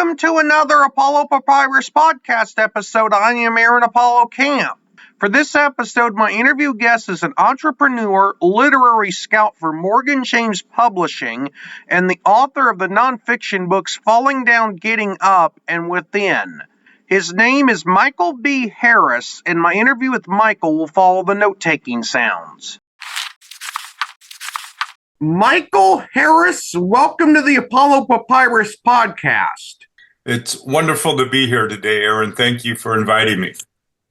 Welcome to another Apollo Papyrus podcast episode. I am Aaron Apollo Camp. For this episode, my interview guest is an entrepreneur, literary scout for Morgan James Publishing, and the author of the nonfiction books Falling Down, Getting Up, and Within. His name is Michael B. Harris, and my interview with Michael will follow the note-taking sounds. Michael Harris, welcome to the Apollo Papyrus podcast. It's wonderful to be here today, Aaron. Thank you for inviting me.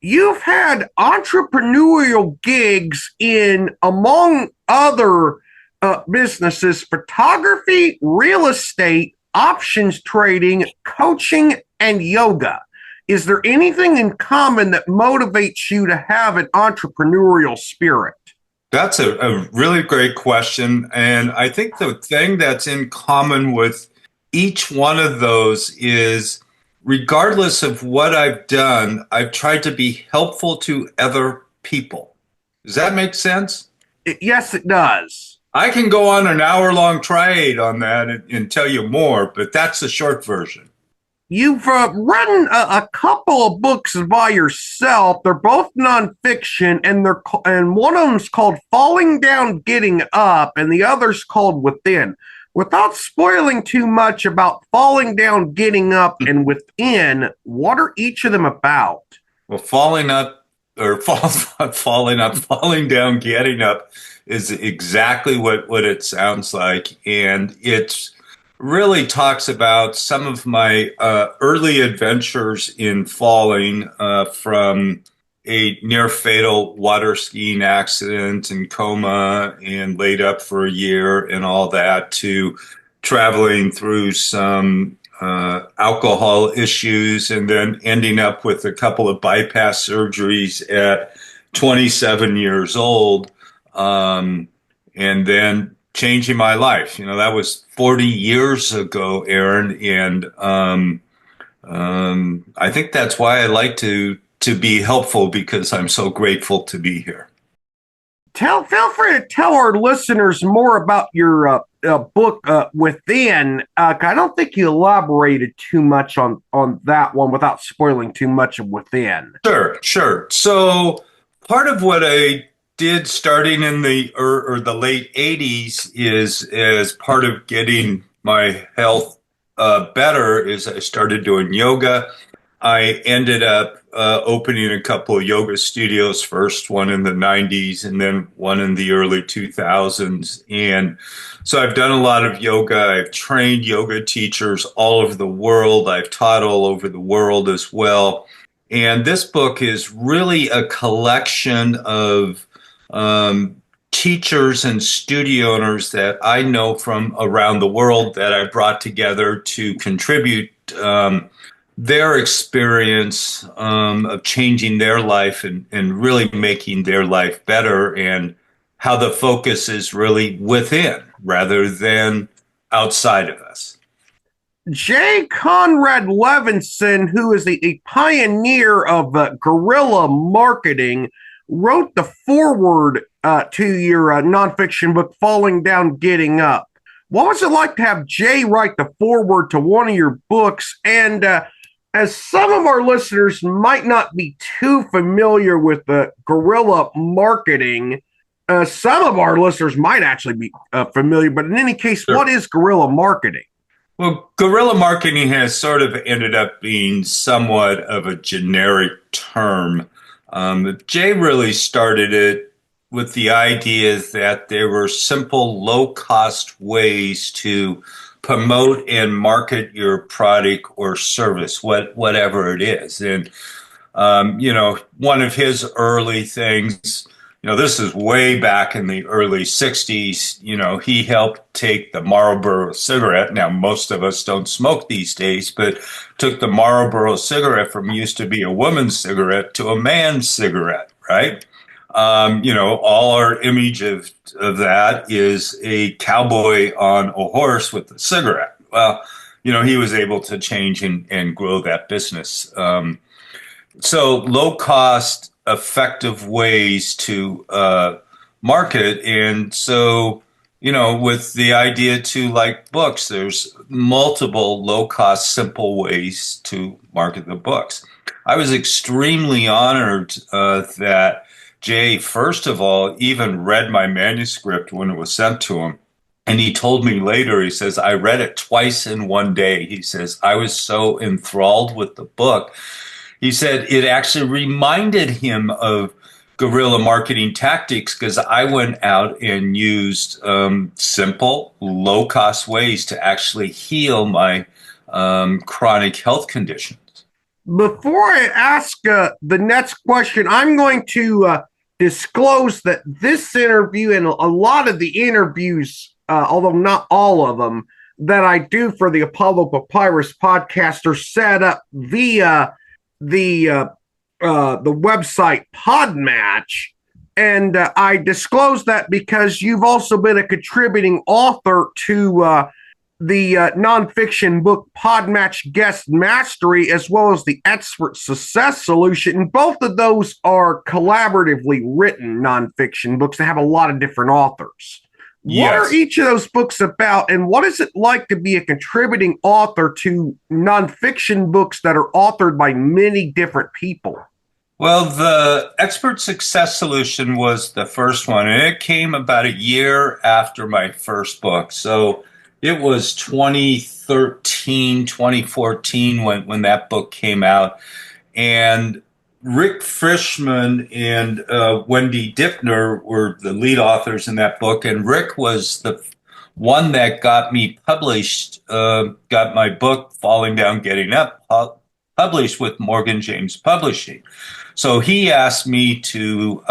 You've had entrepreneurial gigs in, among other businesses, photography, real estate, options trading, coaching, and yoga. Is there anything in common that motivates you to have an entrepreneurial spirit? That's a really great question. And I think the thing that's in common with each one of those is, regardless of what I've done, I've tried to be helpful to other people. Does that make sense? Yes, it does. I can go on an hour-long tirade on that and tell you more, but that's the short version. You've written a couple of books by yourself. They're both nonfiction, and one of them's called Falling Down, Getting Up, and the other's called Within. Without spoiling too much about Falling Down, Getting Up, and Within, what are each of them about? Well, falling down, getting up is exactly what it sounds like, and it's really talks about some of my early adventures in falling, from a near fatal water skiing accident and coma and laid up for a year and all that, to traveling through some alcohol issues and then ending up with a couple of bypass surgeries at 27 years old, and then changing my life. You know, that was 40 years ago, Aaron, and I think that's why I like to be helpful, because I'm so grateful to be here. Feel free to tell our listeners more about your book, Within. I don't think you elaborated too much on that one without spoiling too much of Within. Sure. So part of what I did starting in the late 80s is, as part of getting my health better, is I started doing yoga. I ended up opening a couple of yoga studios, first one in the 90s and then one in the early 2000s. And so I've done a lot of yoga. I've trained yoga teachers all over the world. I've taught all over the world as well. And this book is really a collection of teachers and studio owners that I know from around the world that I brought together to contribute their experience of changing their life and really making their life better, and how the focus is really within rather than outside of us. J. Conrad Levinson, who is a pioneer of guerrilla marketing, wrote the foreword to your nonfiction book, Falling Down, Getting Up. What was it like to have Jay write the foreword to one of your books? And as some of our listeners might not be too familiar with guerrilla marketing, some of our listeners might actually be familiar, but in any case, Sure. What is guerrilla marketing? Well, guerrilla marketing has sort of ended up being somewhat of a generic term. Jay really started it with the idea that there were simple, low-cost ways to promote and market your product or service, whatever it is. And, one of his early things, this is way back in the early 60s, he helped take the Marlboro cigarette. Now, most of us don't smoke these days, but took the Marlboro cigarette from used to be a woman's cigarette to a man's cigarette, right? All our image of that is a cowboy on a horse with a cigarette. Well, he was able to change and grow that business. So low cost, effective ways to market. And so with the idea to like books, there's multiple low cost, simple ways to market the books. I was extremely honored that Jay, first of all, even read my manuscript when it was sent to him. And he told me later, he says, I read it twice in one day. He says, I was so enthralled with the book. He said it actually reminded him of guerrilla marketing tactics because I went out and used simple, low cost ways to actually heal my chronic health conditions. Before I ask the next question, I'm going to disclose that this interview and a lot of the interviews, although not all of them, that I do for the Apollo Papyrus podcast are set up via the website PodMatch. And I disclose that because you've also been a contributing author to the nonfiction book PodMatch Guest Mastery, as well as the Expert Success Solution. And both of those are collaboratively written nonfiction books that have a lot of different authors. What Yes. are each of those books about, and what is it like to be a contributing author to nonfiction books that are authored by many different people? Well, the Expert Success Solution was the first one, and it came about a year after my first book. So it was 2013, 2014 when that book came out. And Rick Frischman and Wendy Dipner were the lead authors in that book. And Rick was the one that got me published, got my book, Falling Down, Getting Up, published with Morgan James Publishing. So he asked me to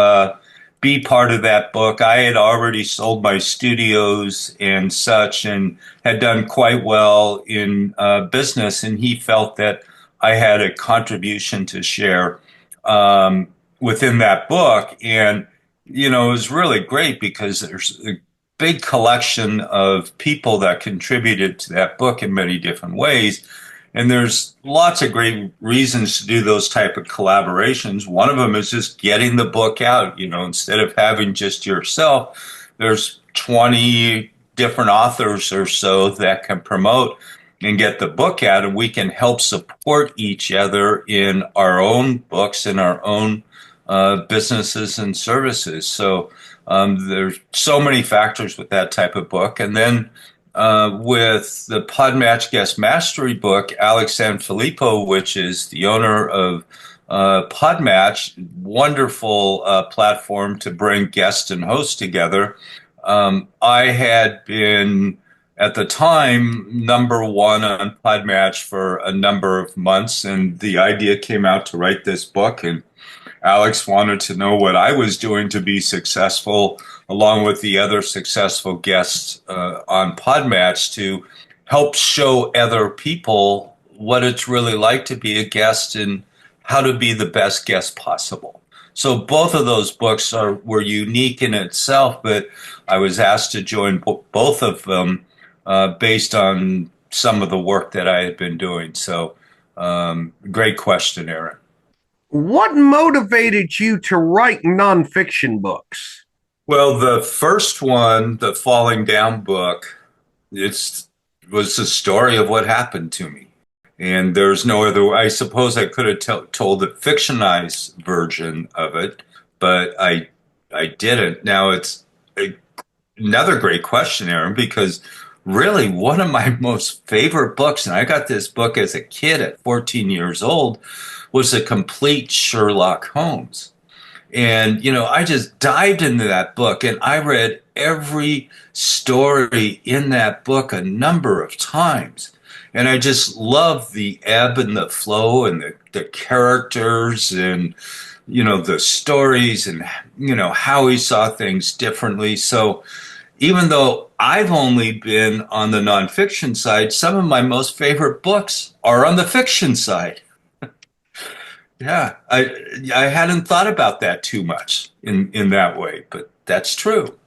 be part of that book. I had already sold my studios and such and had done quite well in business. And he felt that I had a contribution to share within that book. And, it was really great because there's a big collection of people that contributed to that book in many different ways. And there's lots of great reasons to do those type of collaborations. One of them is just getting the book out, instead of having just yourself, there's 20 different authors or so that can promote and get the book out, and we can help support each other in our own books and our own businesses and services. So there's so many factors with that type of book. And then with the PodMatch Guest Mastery book, Alex Sanfilippo, which is the owner of PodMatch, wonderful platform to bring guests and hosts together. I had been, at the time, number one on PodMatch for a number of months, and the idea came out to write this book. And Alex wanted to know what I was doing to be successful, along with the other successful guests on PodMatch, to help show other people what it's really like to be a guest and how to be the best guest possible. So both of those books were unique in itself, but I was asked to join both of them based on some of the work that I had been doing. So great question, Aaron. What motivated you to write nonfiction books? Well, the first one, the Falling Down book, it was the story of what happened to me. And there's no other, I suppose I could have told a fictionalized version of it, but I didn't. Now, it's another great question, Aaron, because really one of my most favorite books, and I got this book as a kid at 14 years old, was a complete Sherlock Holmes. And, I just dived into that book and I read every story in that book a number of times. And I just loved the ebb and the flow and the characters and, the stories and, how he saw things differently. So even though I've only been on the nonfiction side, some of my most favorite books are on the fiction side. Yeah, I hadn't thought about that too much in that way, but that's true.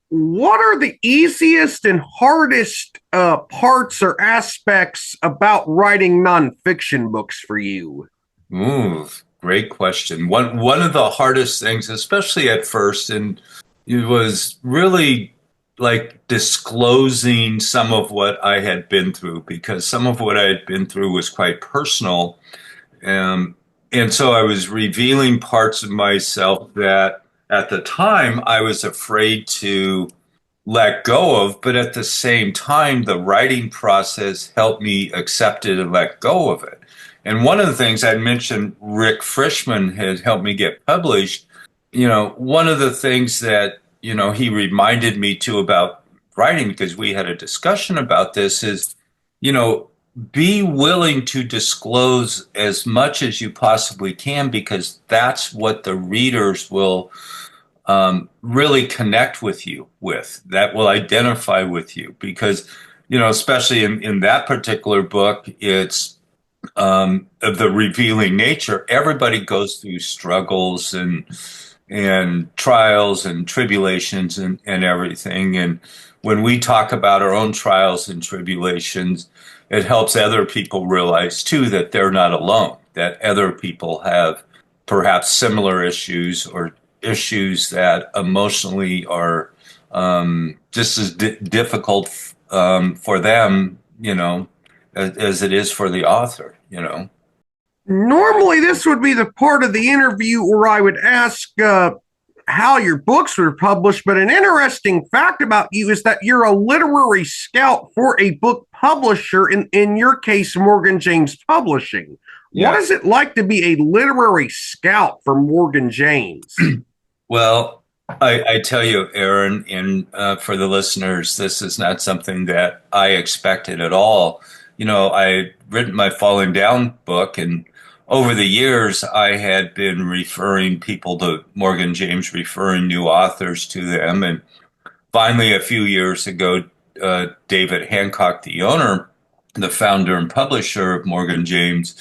What are the easiest and hardest parts or aspects about writing nonfiction books for you? Ooh, great question. One of the hardest things, especially at first, and it was really like disclosing some of what I had been through, because some of what I had been through was quite personal. Um, and so I was revealing parts of myself that at the time I was afraid to let go of, but at the same time, the writing process helped me accept it and let go of it. And one of the things I mentioned, Rick Frischman had helped me get published. One of the things that, he reminded me too about writing, because we had a discussion about this, is, you know, be willing to disclose as much as you possibly can, because that's what the readers will really connect with you with, that will identify with you. Because, especially in that particular book, it's of the revealing nature. Everybody goes through struggles and trials and tribulations and everything. And when we talk about our own trials and tribulations, it helps other people realize too that they're not alone, that other people have perhaps similar issues, or issues that emotionally are just as difficult for them, as it is for the author. Normally, this would be the part of the interview where I would ask how your books were published, but an interesting fact about you is that you're a literary scout for a book publisher, in your case, Morgan James Publishing. Yeah. What is it like to be a literary scout for Morgan James? Well, I tell you, Aaron, and for the listeners, this is not something that I expected at all. I written my Falling Down book, and over the years, I had been referring people to Morgan James, referring new authors to them. And finally, a few years ago, David Hancock, the owner, the founder and publisher of Morgan James,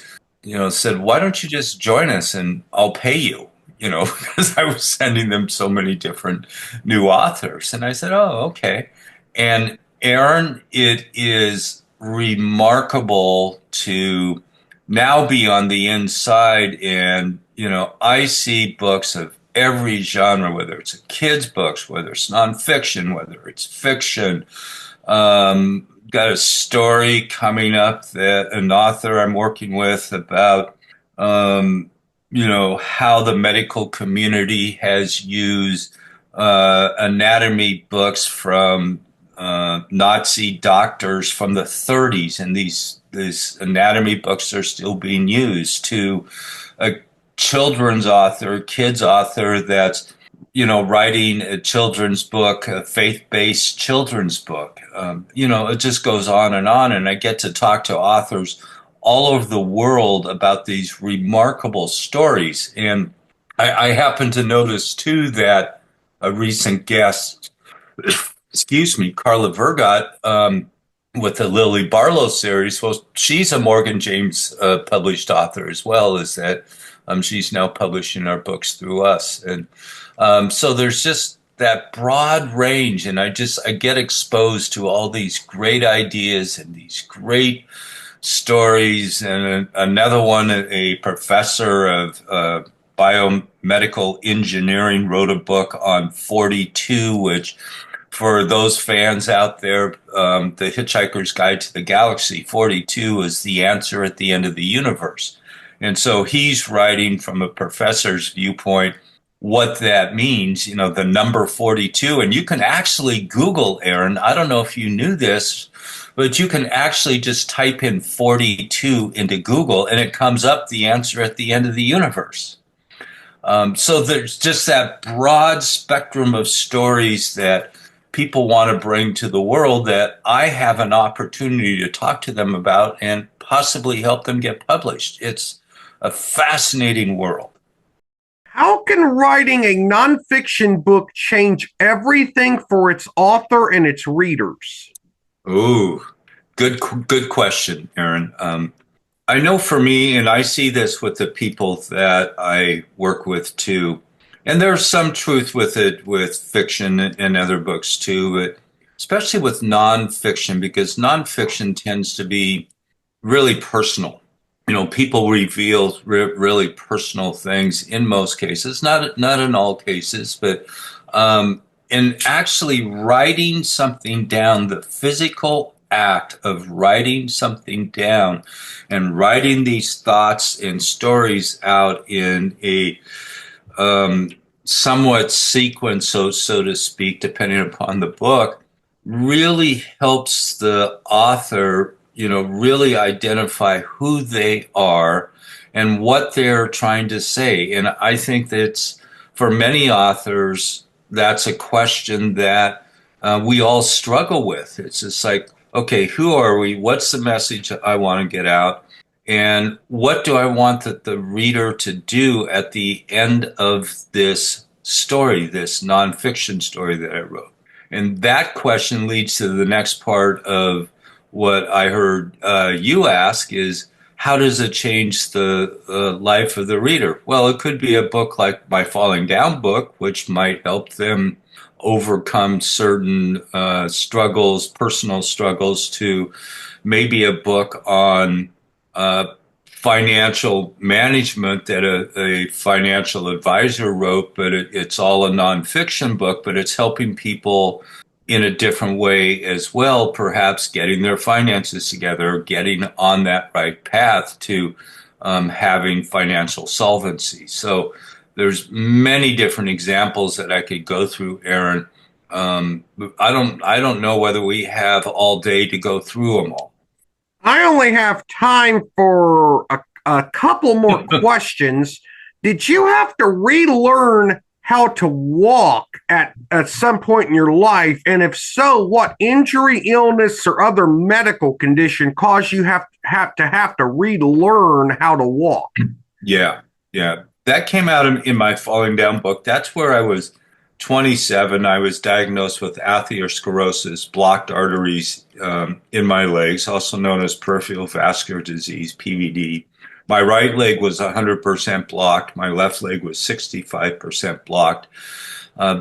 said, "Why don't you just join us and I'll pay you?" Because I was sending them so many different new authors. And I said, "Oh, okay." And Aaron, it is remarkable to now be on the inside. And, I see books of every genre, whether it's a kid's books, whether it's nonfiction, whether it's fiction. Got a story coming up that an author I'm working with about, how the medical community has used anatomy books from Nazi doctors from the 30s, and these anatomy books are still being used, to a children's author, kids author that's writing a children's book, a faith-based children's book. It just goes on. And I get to talk to authors all over the world about these remarkable stories. And I happen to notice too that a recent guest, excuse me, Carla Vergot, with the Lily Barlow series, well, she's a Morgan James published author as well, is that she's now publishing our books through us. And so there's just that broad range, and I get exposed to all these great ideas and these great stories. And another one, a professor of biomedical engineering, wrote a book on 42, which, for those fans out there, The Hitchhiker's Guide to the Galaxy, 42 is the answer at the end of the universe. And so he's writing from a professor's viewpoint what that means, the number 42. And you can actually Google, Aaron, I don't know if you knew this, but you can actually just type in 42 into Google, and it comes up the answer at the end of the universe. So there's just that broad spectrum of stories that people want to bring to the world, that I have an opportunity to talk to them about and possibly help them get published. It's a fascinating world. How can writing a nonfiction book change everything for its author and its readers? Ooh, good question, Aaron. I know for me, and I see this with the people that I work with too, and there's some truth with it with fiction and other books too, but especially with nonfiction, because nonfiction tends to be really personal. People reveal really personal things in most cases, not in all cases, but and actually writing something down, the physical act of writing something down and writing these thoughts and stories out in a somewhat sequence, so to speak, depending upon the book, really helps the author, really identify who they are and what they're trying to say. And I think that's, for many authors, that's a question that we all struggle with. It's just like, okay, who are we? What's the message I want to get out? And what do I want the reader to do at the end of this story, this nonfiction story that I wrote? And that question leads to the next part of what I heard you ask is, how does it change the life of the reader? Well, it could be a book like my Falling Down book, which might help them overcome certain struggles, personal struggles, to maybe a book on financial management that a financial advisor wrote, but it's all a nonfiction book, but it's helping people in a different way as well, perhaps getting their finances together, getting on that right path to having financial solvency. So there's many different examples that I could go through, Aaron. I don't know whether we have all day to go through them all. I only have time for a couple more questions. Did you have to relearn how to walk at some point in your life? And if so, what injury, illness, or other medical condition caused you have to relearn how to walk? Yeah, yeah. That came out in my Falling Down book. That's where I was 27. I was diagnosed with atherosclerosis, blocked arteries in my legs, also known as peripheral vascular disease, PVD. My right leg was 100% blocked. My left leg was 65% blocked.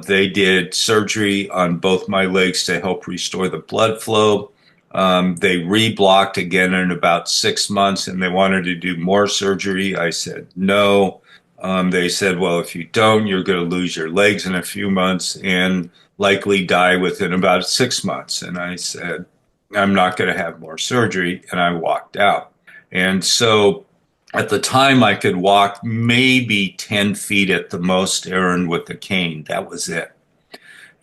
They did surgery on both my legs to help restore the blood flow. They reblocked again in about 6 months, and they wanted to do more surgery. I said no. They said, well, if you don't, you're going to lose your legs in a few months and likely die within about 6 months. And I said, I'm not going to have more surgery. And I walked out. And so at the time, I could walk maybe 10 feet at the most, Aaron, with the cane. That was it.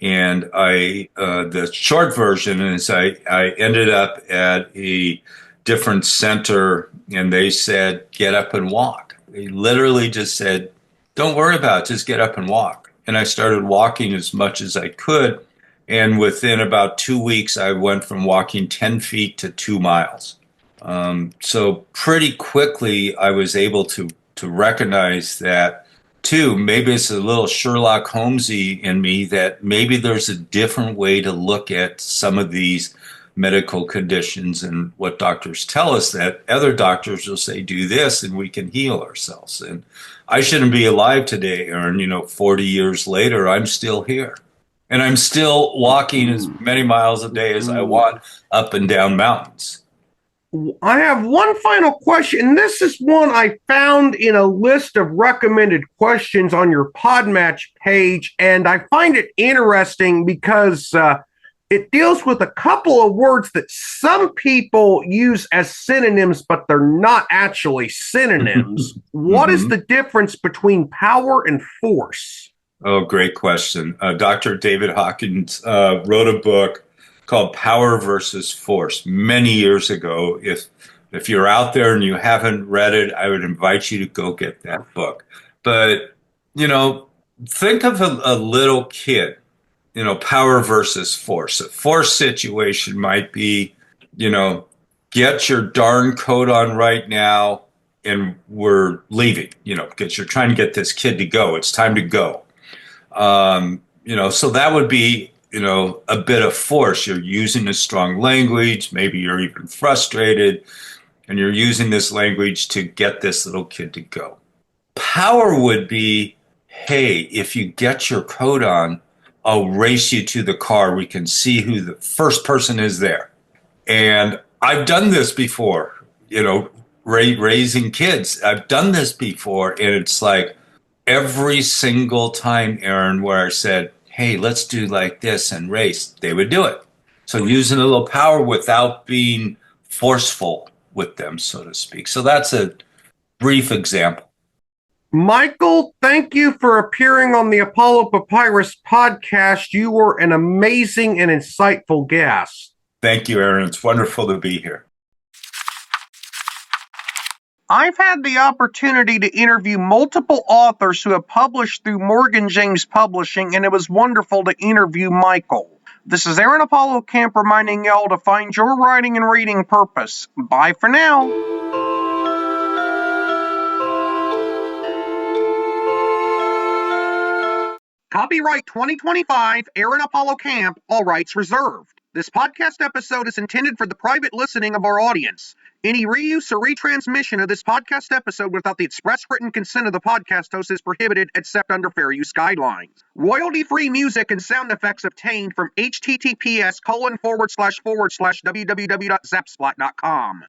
And the short version is I ended up at a different center, and they said, get up and walk. They literally just said, don't worry about it, just get up and walk. And I started walking as much as I could. And within about 2 weeks, I went from walking 10 feet to 2 miles. So pretty quickly, I was able to recognize that, too. Maybe it's a little Sherlock Holmesy in me, that maybe there's a different way to look at some of these medical conditions and what doctors tell us, that other doctors will say, do this and we can heal ourselves. And I shouldn't be alive today, Aaron. 40 years later, I'm still here. And I'm still walking as many miles a day as I want up and down mountains. I have one final question. This is one I found in a list of recommended questions on your PodMatch page, and I find it interesting because it deals with a couple of words that some people use as synonyms, but they're not actually synonyms. What is the difference between power and force? Oh, great question. Dr. David Hawkins wrote a book called Power versus Force many years ago. If you're out there and you haven't read it, I would invite you to go get that book. But, think of a little kid, power versus force. A force situation might be, get your darn coat on right now and we're leaving, because you're trying to get this kid to go. It's time to go. So that would be, a bit of force. You're using a strong language. Maybe you're even frustrated and you're using this language to get this little kid to go. Power would be, hey, if you get your coat on, I'll race you to the car. We can see who the first person is there. And I've done this before, raising kids. I've done this before. And it's like every single time, Aaron, where I said, hey, let's do like this and race, they would do it. So using a little power without being forceful with them, so to speak. So that's a brief example. Michael, thank you for appearing on the Apollo Papyrus podcast. You were an amazing and insightful guest. Thank you, Aaron. It's wonderful to be here. I've had the opportunity to interview multiple authors who have published through Morgan James Publishing, and it was wonderful to interview Michael. This is Aaron Apollo Camp reminding y'all to find your writing and reading purpose. Bye for now. Copyright 2025, Aaron Apollo Camp, all rights reserved. This podcast episode is intended for the private listening of our audience. Any reuse or retransmission of this podcast episode without the express written consent of the podcast host is prohibited except under fair use guidelines. Royalty-free music and sound effects obtained from https://www.zapsplat.com.